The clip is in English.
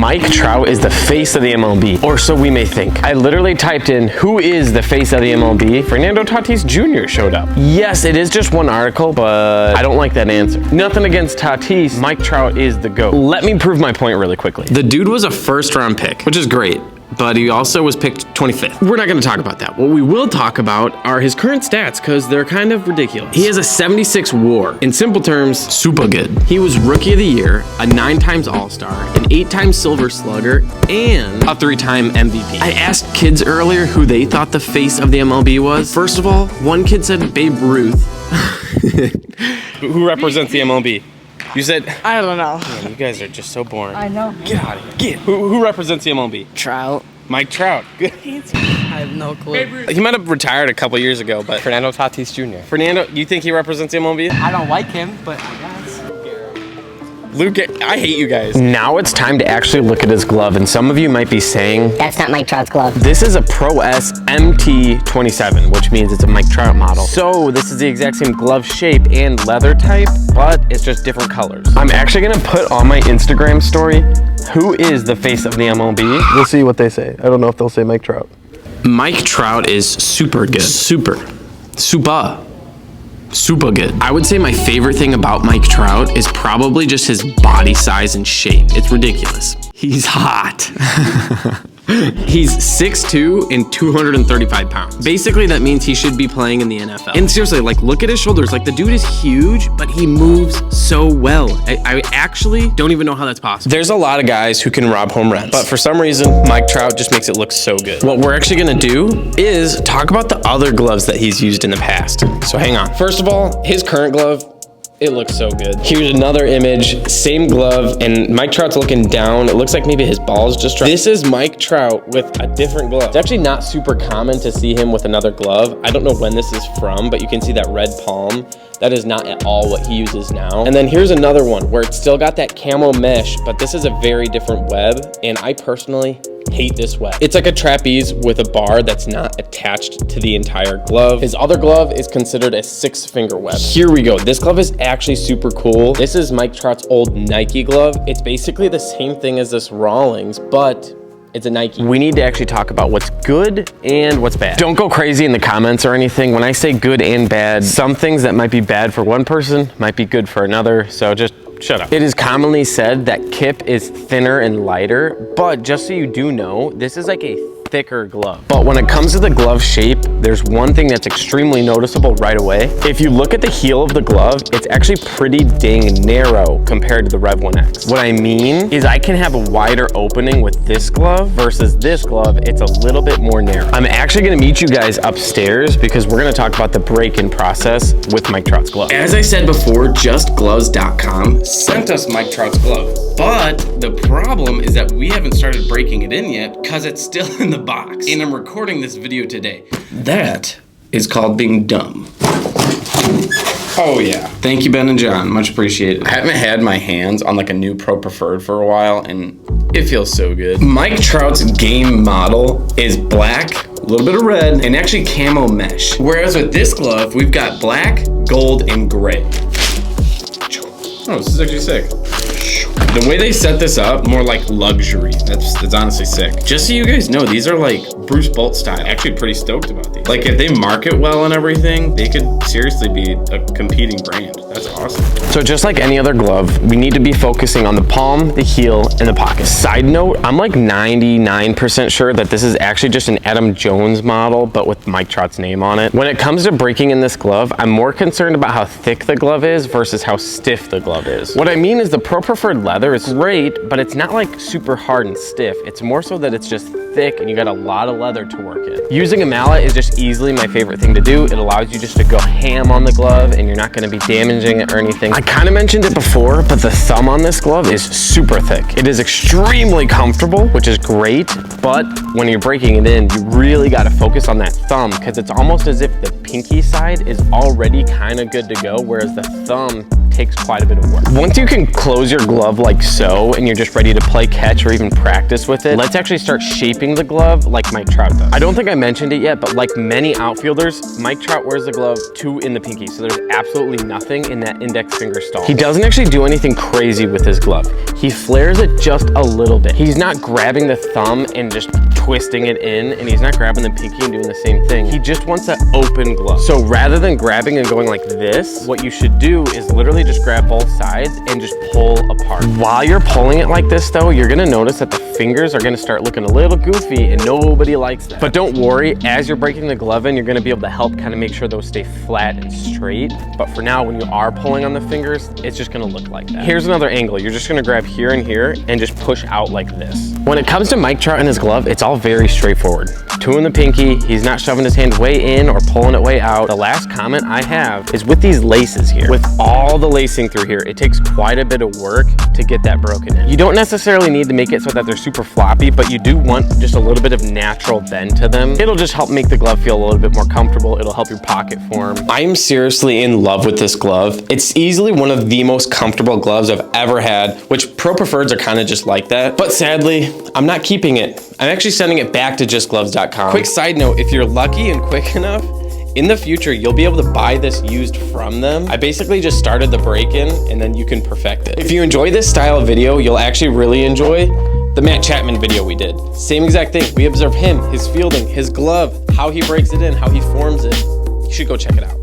Mike Trout is the face of the MLB, or so we may think. I literally typed in, who is the face of the MLB? Fernando Tatis Jr. showed up. Yes, it is just one article, but I don't like that answer. Nothing against Tatis, Mike Trout is the GOAT. Let me prove my point really quickly. The dude was a first-round pick, which is great, but he also was picked 25th. We're not gonna talk about that. What we will talk about are his current stats, because they're kind of ridiculous. He has a 76 WAR. In simple terms, super good. He was Rookie of the Year, a 9 times All-Star, an 8 times Silver Slugger, and a 3-time MVP. I asked kids earlier who they thought the face of the MLB was. First of all, one kid said Babe Ruth. Who represents the MLB? You said... I don't know. Man, you guys are just so boring. I know. Get out of here. Get. Who represents the MLB? Trout. Mike Trout. Good. I have no clue. He might have retired a couple years ago, but... Fernando Tatis Jr. Fernando, you think he represents the MLB? I don't like him, but I guess. Luke, I hate you guys. Now it's time to actually look at his glove, and some of you might be saying... That's not Mike Trout's glove. This is a Pro S MT27, which means it's a Mike Trout model. So this is the exact same glove shape and leather type, but it's just different colors. I'm actually gonna put on my Instagram story, who is the face of the MLB? We'll see what they say. I don't know if they'll say Mike Trout. Mike Trout is super good. Super good. I would say my favorite thing about Mike Trout is probably just his body size and shape. It's ridiculous. He's hot. He's 6'2" and 235 pounds. Basically, that means he should be playing in the NFL. And seriously, like, look at his shoulders. Like, the dude is huge, but he moves so well. I actually don't even know how that's possible. There's a lot of guys who can rob home runs, but for some reason, Mike Trout just makes it look so good. What we're actually gonna do is talk about the other gloves that he's used in the past. So hang on. First of all, his current glove, it looks so good. Here's another image, same glove, and Mike Trout's looking down. It looks like maybe his balls just dropped. This is Mike Trout with a different glove. It's actually not super common to see him with another glove. I don't know when this is from, but you can see that red palm. That is not at all what he uses now. And then here's another one where it's still got that camo mesh, but this is a very different web, and I personally hate this web. It's like a trapeze with a bar that's not attached to the entire glove. His other glove is considered a 6-finger web. Here we go. This glove is actually super cool. This is Mike Trout's old Nike glove. It's basically the same thing as this Rawlings, but it's a Nike. We need to actually talk about what's good and what's bad. Don't go crazy in the comments or anything. When I say good and bad, some things that might be bad for one person might be good for another, so just shut up. It is commonly said that Kip is thinner and lighter, but just so you do know, this is like a thicker glove. But when it comes to the glove shape, there's one thing that's extremely noticeable right away. If you look at the heel of the glove, it's actually pretty dang narrow compared to the Rev 1X. What I mean is I can have a wider opening with this glove versus this glove, it's a little bit more narrow. I'm actually gonna meet you guys upstairs because we're gonna talk about the break-in process with Mike Trout's glove. As I said before, JustGloves.com sent us Mike Trout's glove. But the problem is that we haven't started breaking it in yet because it's still in the box. And I'm recording this video today. That is called being dumb. Oh yeah. Thank you, Ben and John, much appreciated. I haven't had my hands on like a new Pro Preferred for a while and it feels so good. Mike Trout's game model is black, a little bit of red, and actually camo mesh. Whereas with this glove, we've got black, gold, and gray. Oh, this is actually sick. The way they set this up, more like luxury. That's honestly sick. Just so you guys know, these are like Bruce Bolt style. Actually pretty stoked about these. Like if they market well and everything, they could seriously be a competing brand. That's awesome. So just like any other glove, we need to be focusing on the palm, the heel, and the pocket. Side note, I'm like 99% sure that this is actually just an Adam Jones model, but with Mike Trout's name on it. When it comes to breaking in this glove, I'm more concerned about how thick the glove is versus how stiff the glove is. What I mean is the Pro Preferred leather is great, but it's not like super hard and stiff. It's more so that it's just thick and you got a lot of leather to work in. Using a mallet is just easily my favorite thing to do. It allows you just to go ham on the glove and you're not gonna be damaging it or anything. I kind of mentioned it before, but the thumb on this glove is super thick. It is extremely comfortable, which is great, but when you're breaking it in, you really gotta focus on that thumb because it's almost as if the pinky side is already kind of good to go, whereas the thumb takes quite a bit of work. Once you can close your glove like so, and you're just ready to play catch or even practice with it, let's actually start shaping the glove like Mike Trout does. I don't think I mentioned it yet, but like many outfielders, Mike Trout wears the glove 2 in the pinky, so there's absolutely nothing in that index finger stall. He doesn't actually do anything crazy with his glove. He flares it just a little bit. He's not grabbing the thumb and just twisting it in, and he's not grabbing the pinky and doing the same thing. He just wants that open glove. So rather than grabbing and going like this, what you should do is literally just grab both sides and just pull apart. While you're pulling it like this though, you're gonna notice that the fingers are gonna start looking a little goofy, and nobody likes that. But don't worry, as you're breaking the glove in, you're gonna be able to help kind of make sure those stay flat and straight. But for now, when you are pulling on the fingers, it's just gonna look like that. Here's another angle. You're just gonna grab here and here and just push out like this. When it comes to Mike Trout and his glove, it's all very straightforward. 2 in the pinky, he's not shoving his hand way in or pulling it way out. The last comment I have is with these laces here. With all the lacing through here, it takes quite a bit of work to get that broken in. You don't necessarily need to make it so that they're super floppy, but you do want just a little bit of natural bend to them. It'll just help make the glove feel a little bit more comfortable. It'll help your pocket form. I'm seriously in love with this glove. It's easily one of the most comfortable gloves I've ever had, which Pro Preferreds are kind of just like that. But sadly, I'm not keeping it. I'm actually sending it back to justgloves.com. Quick side note, if you're lucky and quick enough, in the future, you'll be able to buy this used from them. I basically just started the break-in and then you can perfect it. If you enjoy this style of video, you'll actually really enjoy the Matt Chapman video we did. Same exact thing. We observe him, his fielding, his glove, how he breaks it in, how he forms it. You should go check it out.